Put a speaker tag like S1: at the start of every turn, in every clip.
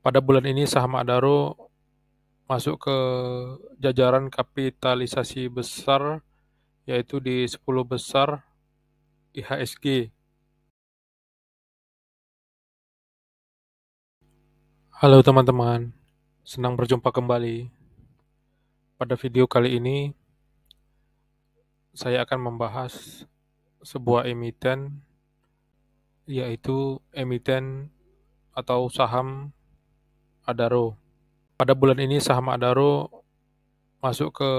S1: Pada bulan ini saham Adaro masuk ke jajaran kapitalisasi besar, yaitu di 10 besar IHSG. Halo teman-teman, senang berjumpa kembali. Pada video kali ini, saya akan membahas sebuah emiten, yaitu emiten atau saham Adaro. Pada bulan ini saham Adaro masuk ke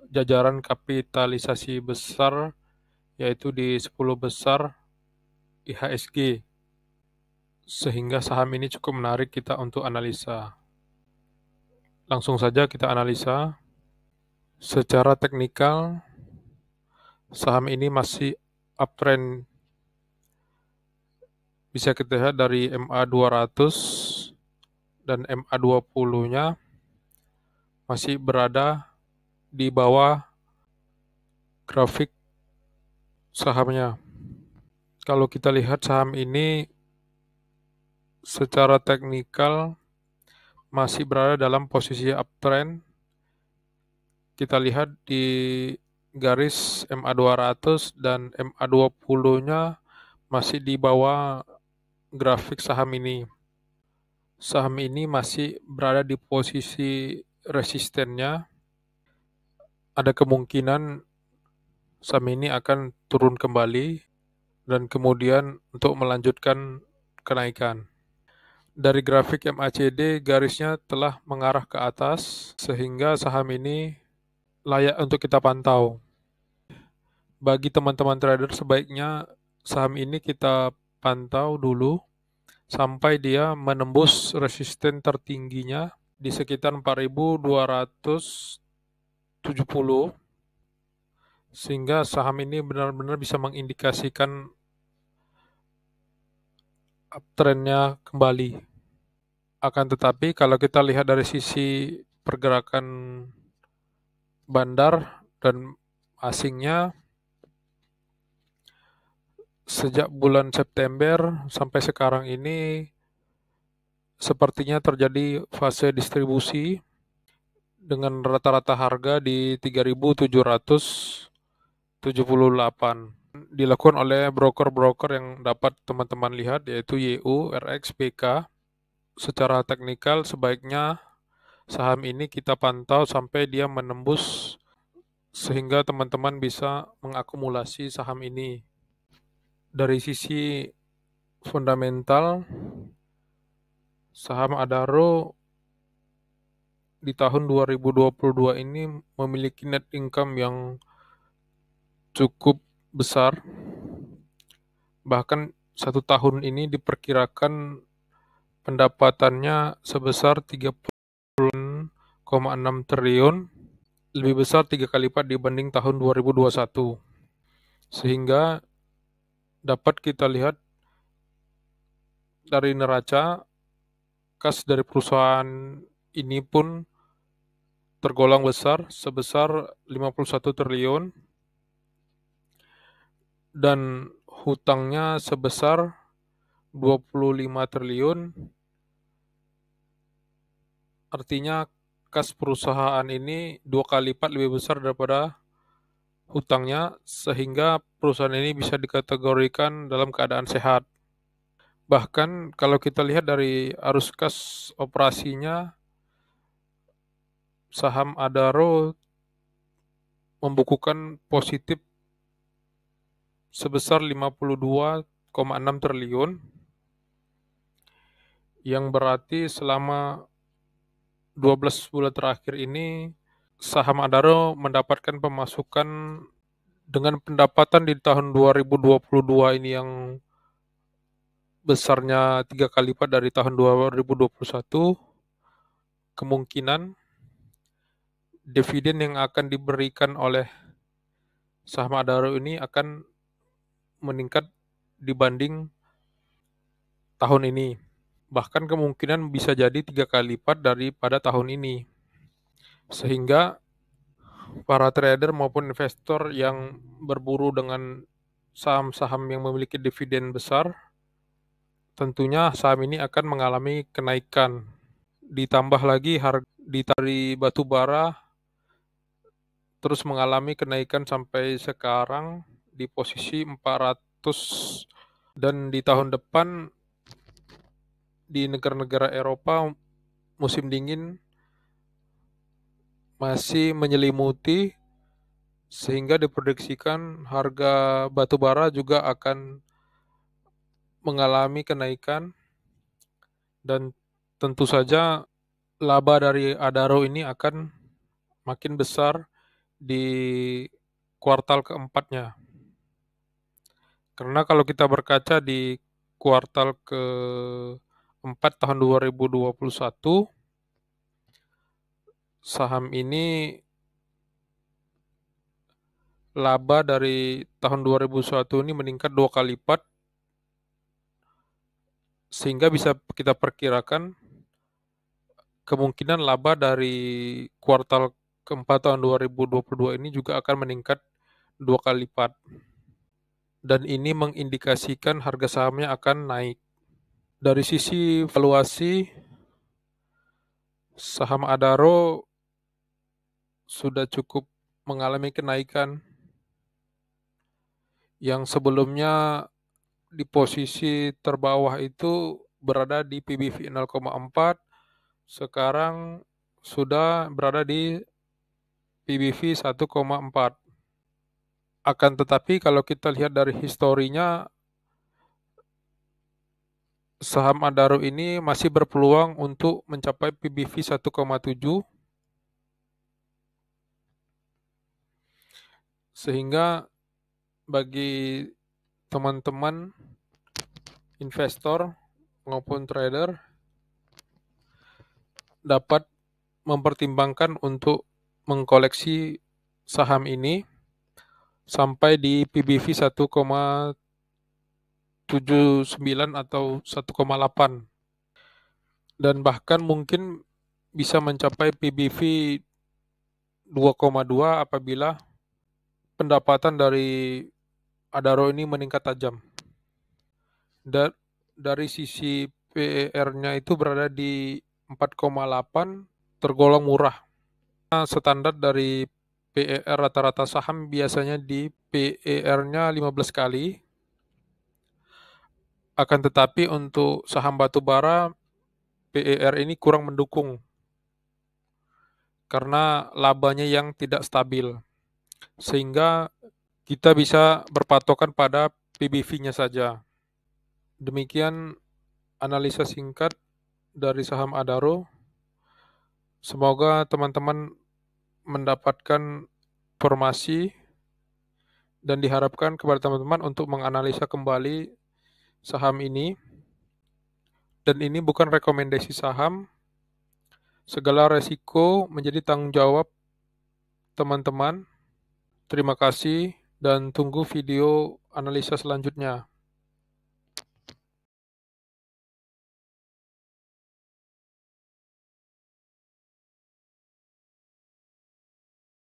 S1: jajaran kapitalisasi besar, yaitu di 10 besar IHSG, sehingga saham ini cukup menarik kita untuk analisa. Langsung saja kita analisa. Secara teknikal, saham ini masih uptrend. Bisa kita lihat dari MA 200 dan MA 20-nya masih berada di bawah grafik sahamnya. Kalau kita lihat saham ini secara teknikal masih berada dalam posisi uptrend. Kita lihat di garis MA 200 dan MA 20-nya masih di bawah grafik saham ini. Saham ini masih berada di posisi resistennya. Ada kemungkinan saham ini akan turun kembali dan kemudian untuk melanjutkan kenaikan. Dari grafik MACD, garisnya telah mengarah ke atas sehingga saham ini layak untuk kita pantau. Bagi teman-teman trader, sebaiknya saham ini kita pantau dulu sampai dia menembus resisten tertingginya di sekitar 4.270, sehingga saham ini benar-benar bisa mengindikasikan uptrendnya kembali. Akan tetapi kalau kita lihat dari sisi pergerakan bandar dan asingnya, sejak bulan September sampai sekarang ini sepertinya terjadi fase distribusi dengan rata-rata harga di 3.778. Dilakukan oleh broker-broker yang dapat teman-teman lihat, yaitu YU, RX, BK. Secara teknikal sebaiknya saham ini kita pantau sampai dia menembus sehingga teman-teman bisa mengakumulasi saham ini. Dari sisi fundamental, saham Adaro di tahun 2022 ini memiliki net income yang cukup besar. Bahkan satu tahun ini diperkirakan pendapatannya sebesar 30,6 triliun, lebih besar 3 kali lipat dibanding tahun 2021. Sehingga dapat kita lihat dari neraca, kas dari perusahaan ini pun tergolong besar, sebesar 51 triliun, dan hutangnya sebesar 25 triliun. Artinya kas perusahaan ini 2 kali lipat lebih besar daripada hutangnya, sehingga perusahaan ini bisa dikategorikan dalam keadaan sehat. Bahkan kalau kita lihat dari arus kas operasinya, saham Adaro membukukan positif sebesar 52,6 triliun, yang berarti selama 12 bulan terakhir ini saham Adaro mendapatkan pemasukan dengan pendapatan di tahun 2022 ini yang besarnya 3 kali lipat dari tahun 2021. Kemungkinan dividen yang akan diberikan oleh saham Adaro ini akan meningkat dibanding tahun ini. Bahkan kemungkinan bisa jadi 3 kali lipat daripada tahun ini. Sehingga para trader maupun investor yang berburu dengan saham-saham yang memiliki dividen besar tentunya saham ini akan mengalami kenaikan. Ditambah lagi harga dari batu bara terus mengalami kenaikan sampai sekarang di posisi 400, dan di tahun depan di negara-negara Eropa musim dingin masih menyelimuti, sehingga diprediksikan harga batu bara juga akan mengalami kenaikan, dan tentu saja laba dari Adaro ini akan makin besar di kuartal keempatnya. Karena kalau kita berkaca di kuartal keempat tahun 2021, saham ini laba dari tahun 2021 ini meningkat 2 kali lipat, sehingga bisa kita perkirakan kemungkinan laba dari kuartal keempat tahun 2022 ini juga akan meningkat 2 kali lipat. Dan ini mengindikasikan harga sahamnya akan naik. Dari sisi valuasi, saham Adaro sudah cukup mengalami kenaikan, yang sebelumnya di posisi terbawah itu berada di PBV 0,4, sekarang sudah berada di PBV 1,4. Akan tetapi kalau kita lihat dari historinya, saham Adaro ini masih berpeluang untuk mencapai PBV 1,7, sehingga bagi teman-teman investor maupun trader dapat mempertimbangkan untuk mengkoleksi saham ini sampai di PBV 1,79 atau 1,8, dan bahkan mungkin bisa mencapai PBV 2,2 apabila pendapatan dari Adaro ini meningkat tajam. Dari sisi PER-nya itu berada di 4,8, tergolong murah. Standar dari PER rata-rata saham biasanya di PER-nya 15 kali. Akan tetapi untuk saham batu bara, PER ini kurang mendukung karena labanya yang tidak stabil, sehingga kita bisa berpatokan pada PBV-nya saja. Demikian analisa singkat dari saham Adaro. Semoga teman-teman mendapatkan informasi, dan diharapkan kepada teman-teman untuk menganalisa kembali saham ini. Dan ini bukan rekomendasi saham. Segala resiko menjadi tanggung jawab teman-teman. Terima kasih dan tunggu video analisa selanjutnya.